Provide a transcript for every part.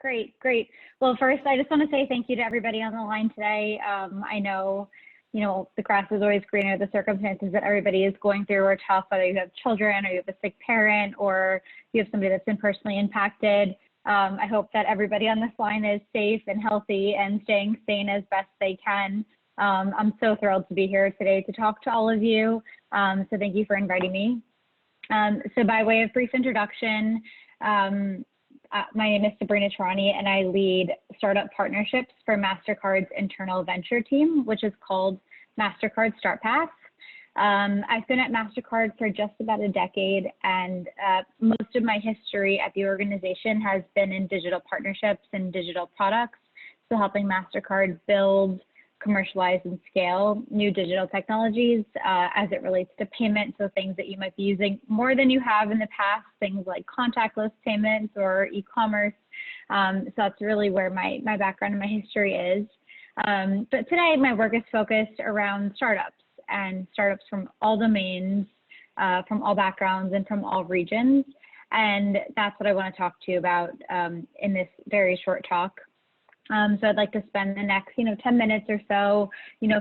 Great, great. Well, first, I just want to say thank you to everybody on the line today. I know, the grass is always greener. The circumstances that everybody is going through are tough, whether you have children or you have a sick parent or you have somebody that's been personally impacted. I hope that everybody on this line is safe and healthy and staying sane as best they can. I'm so thrilled to be here today to talk to all of you. So thank you for inviting me. So by way of brief introduction, my name is Sabrina Tharani, and I lead startup partnerships for Mastercard's internal venture team, which is called Mastercard Start Path. I've been at Mastercard for just about a decade, and most of my history at the organization has been in digital partnerships and digital products, so helping Mastercard build, commercialize, and scale new digital technologies as it relates to payments, so things that you might be using more than you have in the past, things like contactless payments or e-commerce. So that's really where my background and my history is. But today my work is focused around startups and startups from all domains, from all backgrounds and from all regions. And that's what I want to talk to you about in this very short talk. So I'd like to spend the next, 10 minutes or so,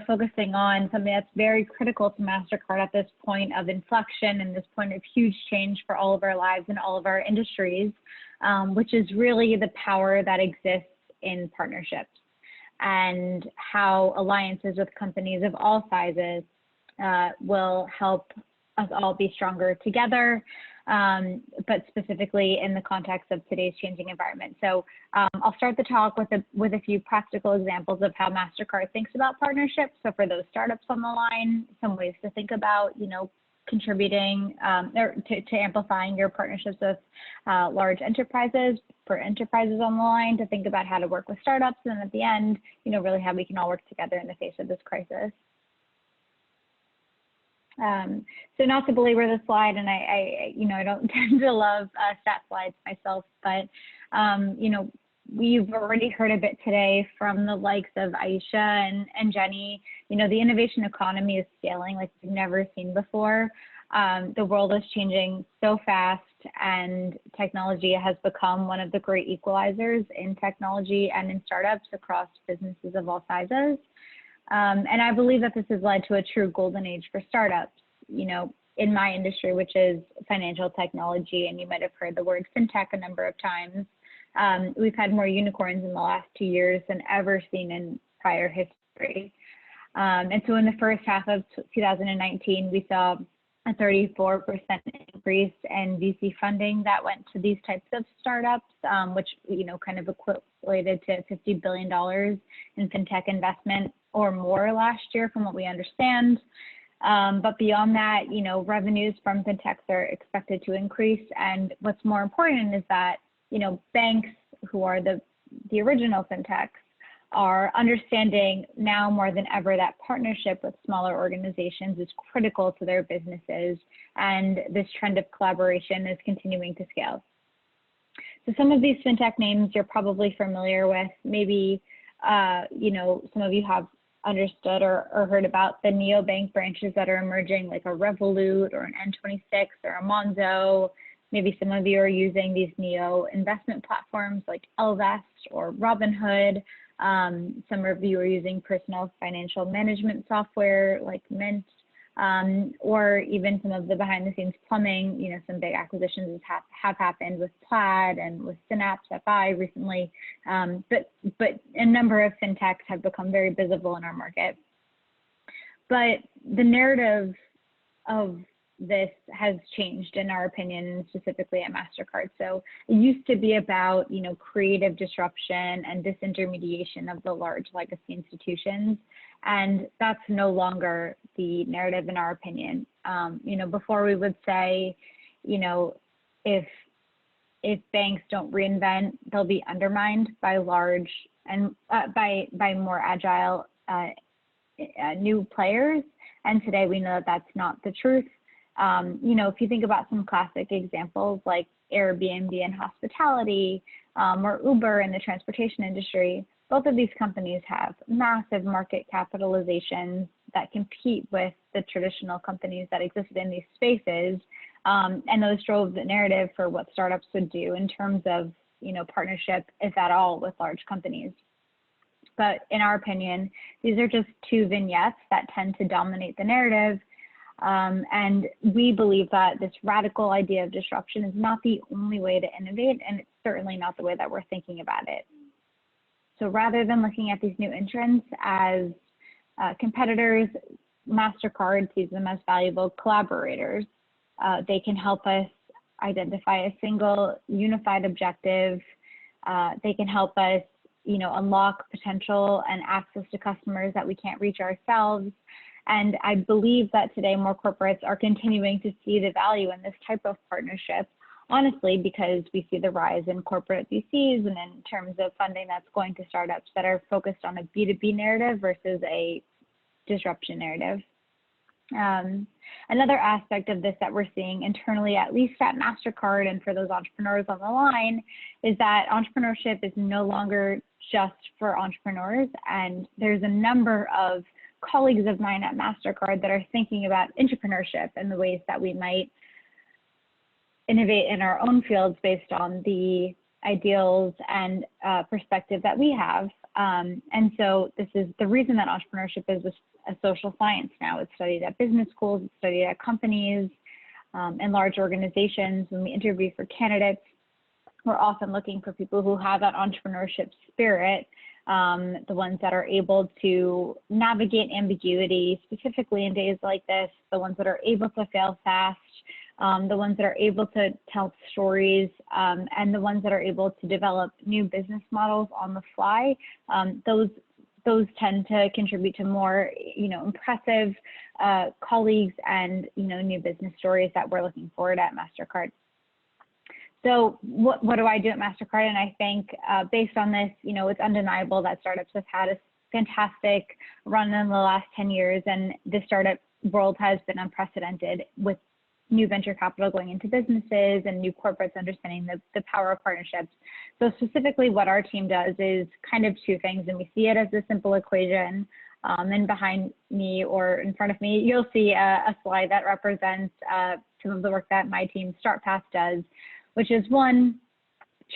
focusing on something that's very critical to Mastercard at this point of inflection and this point of huge change for all of our lives and all of our industries, which is really the power that exists in partnerships and how alliances with companies of all sizes will help us all be stronger together, but specifically in the context of today's changing environment. So I'll start the talk with a few practical examples of how Mastercard thinks about partnerships. So for those startups on the line, some ways to think about, contributing or to amplifying your partnerships with large enterprises. For enterprises on the line, to think about how to work with startups, and then at the end, really how we can all work together in the face of this crisis. So not to belabor the slide, and I don't tend to love stat slides myself, but, we've already heard a bit today from the likes of Aisha and Jenny. The innovation economy is scaling like we've never seen before. The world is changing so fast, and technology has become one of the great equalizers in technology and in startups across businesses of all sizes. And I believe that this has led to a true golden age for startups, in my industry, which is financial technology. And you might have heard the word fintech a number of times. We've had more unicorns in the last 2 years than ever seen in prior history. And so in the first half of 2019, we saw a 34% increase in VC funding that went to these types of startups, which, kind of equated to $50 billion in fintech investment or more last year from what we understand. But beyond that, revenues from fintechs are expected to increase. And what's more important is that, banks, who are the original fintechs, are understanding now more than ever that partnership with smaller organizations is critical to their businesses. And this trend of collaboration is continuing to scale. So some of these fintech names you're probably familiar with. Maybe, some of you have understood or heard about the neobank branches that are emerging, like a Revolut or an N26 or a Monzo. Maybe some of you are using these neo investment platforms like Ellevest or Robinhood. Some of you are using personal financial management software like Mint, or even some of the behind the scenes plumbing. Some big acquisitions have happened with Plaid and with Synapse FI recently, but a number of fintechs have become very visible in our market. But the narrative of this has changed, in our opinion, and specifically at Mastercard. So it used to be about, creative disruption and disintermediation of the large legacy institutions. And that's no longer the narrative, in our opinion. Before we would say, if banks don't reinvent, they'll be undermined by large and by more agile new players. And today we know that that's not the truth. If you think about some classic examples like Airbnb and hospitality, or Uber in the transportation industry, both of these companies have massive market capitalizations that compete with the traditional companies that existed in these spaces. And those drove the narrative for what startups would do in terms of partnership, if at all, with large companies. But in our opinion, these are just two vignettes that tend to dominate the narrative. And we believe that this radical idea of disruption is not the only way to innovate, and it's certainly not the way that we're thinking about it. So rather than looking at these new entrants as competitors, Mastercard sees them as valuable collaborators. They can help us identify a single unified objective. They can help us, unlock potential and access to customers that we can't reach ourselves. And I believe that today more corporates are continuing to see the value in this type of partnership, honestly, because we see the rise in corporate VCs and in terms of funding that's going to startups that are focused on a B2B narrative versus a disruption narrative. Another aspect of this that we're seeing internally, at least at Mastercard, and for those entrepreneurs on the line, is that entrepreneurship is no longer just for entrepreneurs. And there's a number of colleagues of mine at Mastercard that are thinking about entrepreneurship and the ways that we might innovate in our own fields based on the ideals and perspective that we have. And so this is the reason that entrepreneurship is a social science now. It's studied at business schools, it's studied at companies and large organizations. When we interview for candidates, we're often looking for people who have that entrepreneurship spirit, the ones that are able to navigate ambiguity, specifically in days like this, the ones that are able to fail fast, the ones that are able to tell stories, and the ones that are able to develop new business models on the fly. Those tend to contribute to more, impressive colleagues and, new business stories that we're looking forward at Mastercard. So what do I do at Mastercard? And I think based on this, it's undeniable that startups have had a fantastic run in the last 10 years, and the startup world has been unprecedented with new venture capital going into businesses and new corporates understanding the power of partnerships. So specifically what our team does is kind of two things, and we see it as a simple equation. And behind me or in front of me, you'll see a slide that represents some of the work that my team StartPath does, which is one,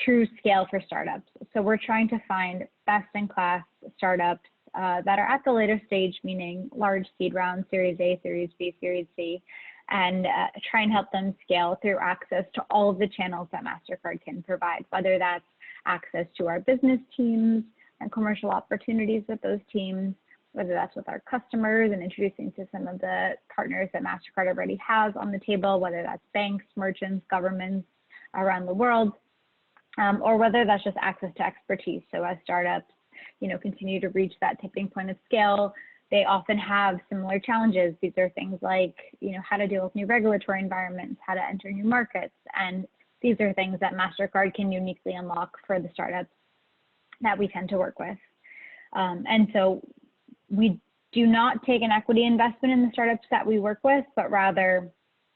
true scale for startups. So we're trying to find best-in-class startups that are at the later stage, meaning large seed rounds, Series A, Series B, Series C, and try and help them scale through access to all of the channels that Mastercard can provide, whether that's access to our business teams and commercial opportunities with those teams, whether that's with our customers and introducing to some of the partners that Mastercard already has on the table, whether that's banks, merchants, governments around the world, or whether that's just access to expertise. So as startups, continue to reach that tipping point of scale, they often have similar challenges. These are things like, how to deal with new regulatory environments, how to enter new markets. And these are things that Mastercard can uniquely unlock for the startups that we tend to work with. And so we do not take an equity investment in the startups that we work with, but rather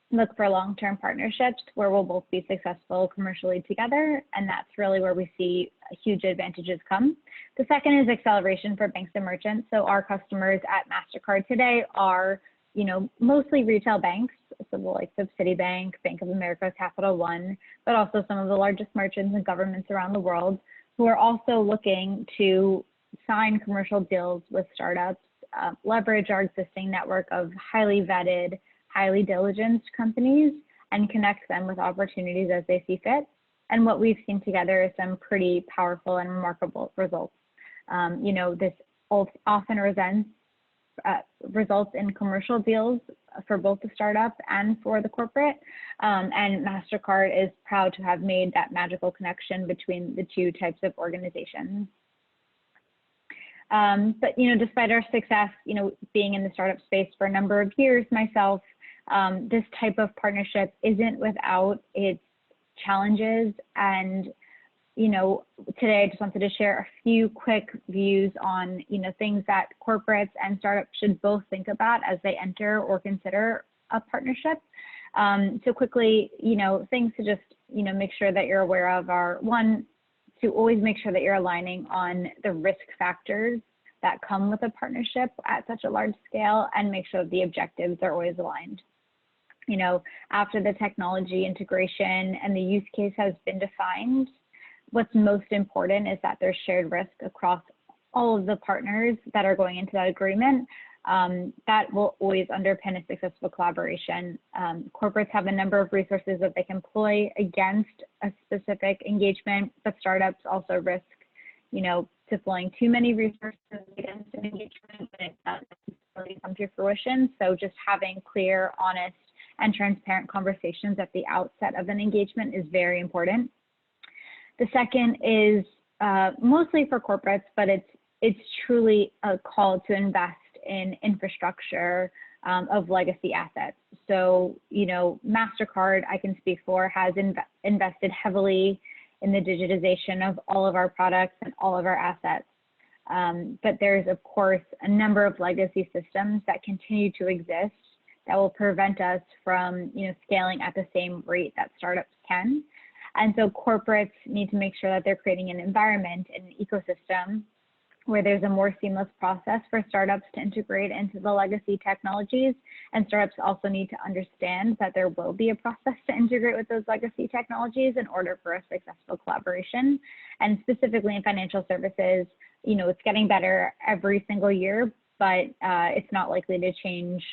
look for long-term partnerships where we'll both be successful commercially together. And that's really where we see huge advantages come. The second is acceleration for banks and merchants. So our customers at Mastercard today are, mostly retail banks, so the likes of Citibank, Bank of America, Capital One, but also some of the largest merchants and governments around the world who are also looking to sign commercial deals with startups, leverage our existing network of highly vetted, highly diligenced companies, and connect them with opportunities as they see fit. And what we've seen together is some pretty powerful and remarkable results. This often results in commercial deals for both the startup and for the corporate. And Mastercard is proud to have made that magical connection between the two types of organizations. But despite our success, being in the startup space for a number of years myself, this type of partnership isn't without its challenges. And today I just wanted to share a few quick views on things that corporates and startups should both think about as they enter or consider a partnership. So quickly, things to just make sure that you're aware of are, one, to always make sure that you're aligning on the risk factors that come with a partnership at such a large scale, and make sure the objectives are always aligned. After the technology integration and the use case has been defined, what's most important is that there's shared risk across all of the partners that are going into that agreement. That will always underpin a successful collaboration. Corporates have a number of resources that they can employ against a specific engagement, but startups also risk, deploying too many resources against an engagement when it doesn't necessarily come to fruition. So just having clear, honest, and transparent conversations at the outset of an engagement is very important. The second is mostly for corporates, but it's truly a call to invest in infrastructure of legacy assets. So, Mastercard, I can speak for, has invested heavily in the digitization of all of our products and all of our assets. But there's, of course, a number of legacy systems that continue to exist that will prevent us from, scaling at the same rate that startups can. And so corporates need to make sure that they're creating an environment and an ecosystem where there's a more seamless process for startups to integrate into the legacy technologies. And startups also need to understand that there will be a process to integrate with those legacy technologies in order for a successful collaboration. And specifically in financial services, it's getting better every single year, but it's not likely to change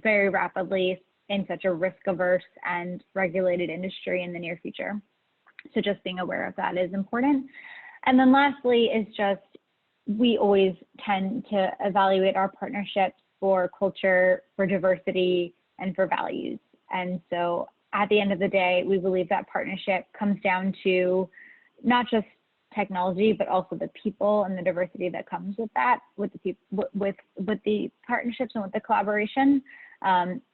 very rapidly in such a risk-averse and regulated industry in the near future. So just being aware of that is important. And then lastly is just, we always tend to evaluate our partnerships for culture, for diversity, and for values. And so at the end of the day, we believe that partnership comes down to not just technology, but also the people and the diversity that comes with that, with the partnerships and with the collaboration.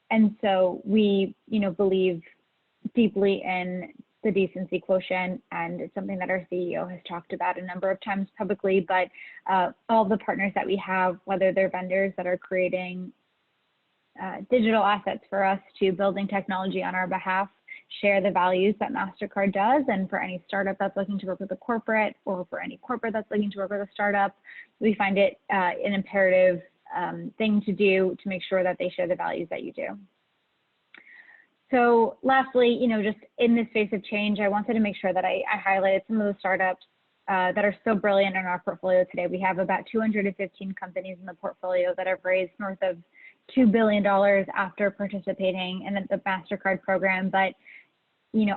And so we, believe deeply in the decency quotient, and it's something that our CEO has talked about a number of times publicly, but all the partners that we have, whether they're vendors that are creating digital assets for us to building technology on our behalf, share the values that Mastercard does. And for any startup that's looking to work with a corporate, or for any corporate that's looking to work with a startup, we find it an imperative thing to do to make sure that they share the values that you do. So lastly, just in this phase of change, I wanted to make sure that I highlighted some of the startups that are so brilliant in our portfolio today. We have about 215 companies in the portfolio that have raised north of $2 billion after participating in the Mastercard program, but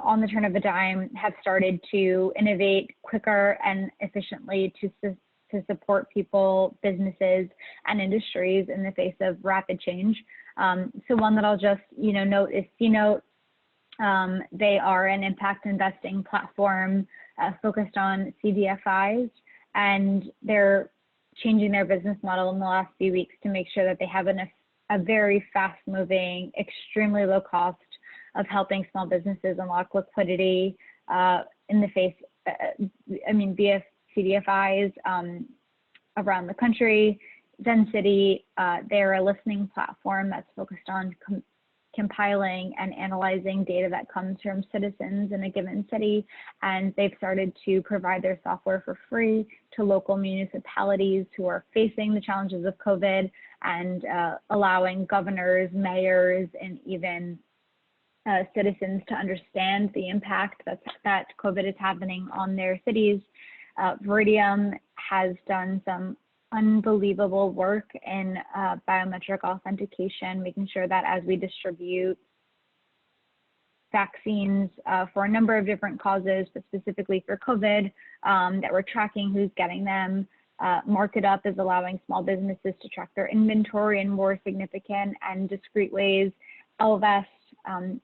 on the turn of a dime have started to innovate quicker and efficiently to support people, businesses, and industries in the face of rapid change. So one that I'll just note is C-Note. They are an impact investing platform focused on CDFIs, and they're changing their business model in the last few weeks to make sure that they have a very fast-moving, extremely low cost of helping small businesses unlock liquidity in the face, via CDFIs around the country. Density, they're a listening platform that's focused on compiling and analyzing data that comes from citizens in a given city, and they've started to provide their software for free to local municipalities who are facing the challenges of COVID, and allowing governors, mayors, and even citizens to understand the impact that COVID is happening on their cities. Veridium has done some unbelievable work in biometric authentication, making sure that as we distribute vaccines for a number of different causes, but specifically for COVID, that we're tracking who's getting them. Market is allowing small businesses to track their inventory in more significant and discrete ways. Elvest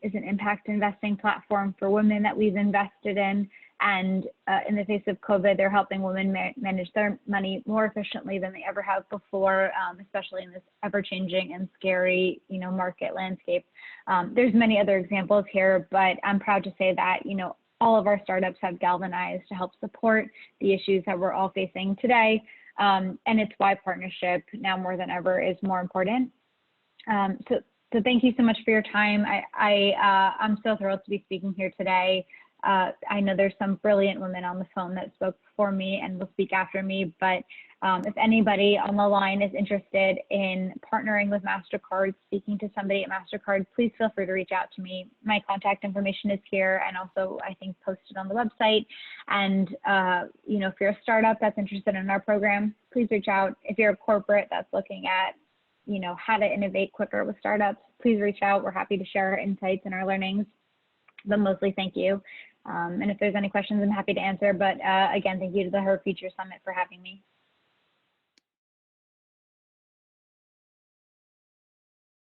is an impact investing platform for women that we've invested in. And in the face of COVID, they're helping women manage their money more efficiently than they ever have before, especially in this ever-changing and scary, market landscape. There's many other examples here, but I'm proud to say that, all of our startups have galvanized to help support the issues that we're all facing today. And it's why partnership now more than ever is more important. So thank you so much for your time. I'm so thrilled to be speaking here today. I know there's some brilliant women on the phone that spoke before me and will speak after me, but if anybody on the line is interested in partnering with Mastercard, speaking to somebody at Mastercard, please feel free to reach out to me. My contact information is here and also I think posted on the website. And you know, if you're a startup that's interested in our program, please reach out. If you're a corporate that's looking at, you know, how to innovate quicker with startups, please reach out. We're happy to share our insights and our learnings, but mostly thank you. And if there's any questions, I'm happy to answer. But again, thank you to the Her Future Summit for having me.